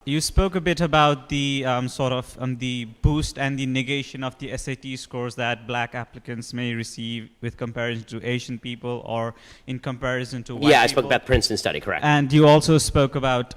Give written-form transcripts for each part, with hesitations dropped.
You spoke a bit about the the boost and the negation of the SAT scores that black applicants may receive with comparison to Asian people or in comparison to white people. Yeah, I spoke about the Princeton study, correct. And you also spoke about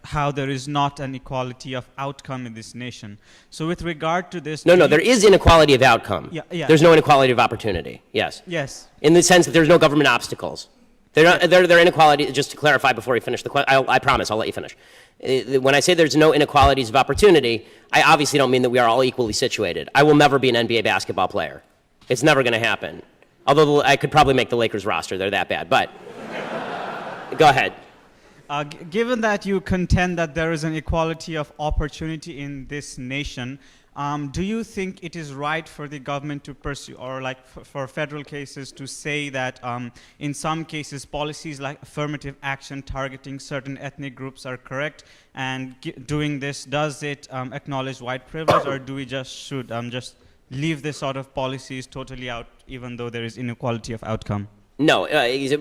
how there is not an equality of outcome in this nation. So with regard to this... No, there is inequality of outcome. Yeah. There's no inequality of opportunity, yes. Yes. In the sense that there's no government obstacles. They're inequality, just to clarify before you finish the question, I promise, I'll let you finish. When I say there's no inequalities of opportunity, I obviously don't mean that we are all equally situated. I will never be an NBA basketball player. It's never going to happen. Although I could probably make the Lakers roster, they're that bad, but go ahead. Given that you contend that there is an equality of opportunity in this nation, do you think it is right for the government to pursue, or like for federal cases to say that in some cases policies like affirmative action targeting certain ethnic groups are correct, and doing this, does it acknowledge white privilege, or do we should just leave this sort of policies totally out even though there is inequality of outcome? No,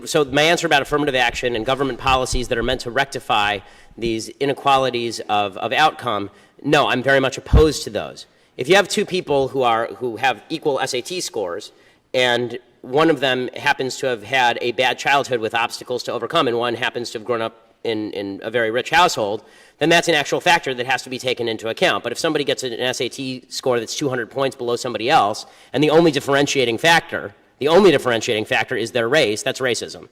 so my answer about affirmative action and government policies that are meant to rectify these inequalities of outcome, no, I'm very much opposed to those. If you have two people who have equal SAT scores, and one of them happens to have had a bad childhood with obstacles to overcome, and one happens to have grown up in a very rich household, then that's an actual factor that has to be taken into account. But if somebody gets an SAT score that's 200 points below somebody else, and the only differentiating factor is their race, that's racism.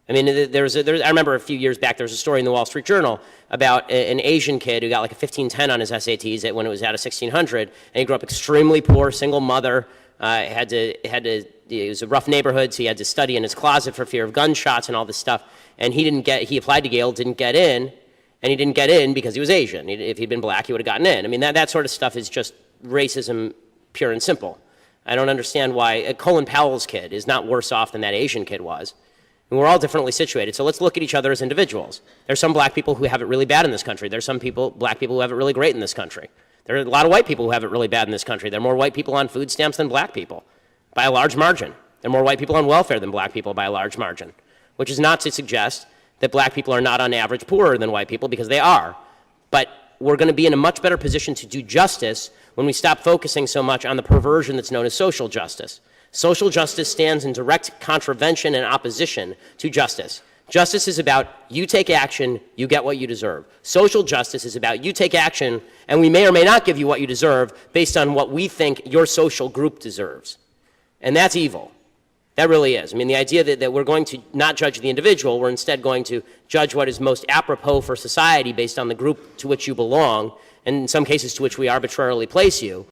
I mean, I remember a few years back, there was a story in the Wall Street Journal about an Asian kid who got like a 1510 on his SATs when it was out of 1600, and he grew up extremely poor, single mother, it was a rough neighborhood, so he had to study in his closet for fear of gunshots and all this stuff, and he applied to Yale, didn't get in, and he didn't get in because he was Asian. If he'd been black, he would have gotten in. I mean, that sort of stuff is just racism pure and simple. I don't understand why Colin Powell's kid is not worse off than that Asian kid was. And we're all differently situated, so let's look at each other as individuals. There's some black people who have it really bad in this country. There's some black people who have it really great in this country. There are a lot of white people who have it really bad in this country. There are more white people on food stamps than black people, by a large margin. There are more white people on welfare than black people by a large margin, which is not to suggest that black people are not on average poorer than white people, because they are. But we're going to be in a much better position to do justice when we stop focusing so much on the perversion that's known as social justice. Social justice stands in direct contravention and opposition to justice. Justice is about you take action, you get what you deserve. Social justice is about you take action, and we may or may not give you what you deserve based on what we think your social group deserves. And that's evil. That really is. I mean, the idea that we're going to not judge the individual, we're instead going to judge what is most apropos for society based on the group to which you belong, and in some cases to which we arbitrarily place you.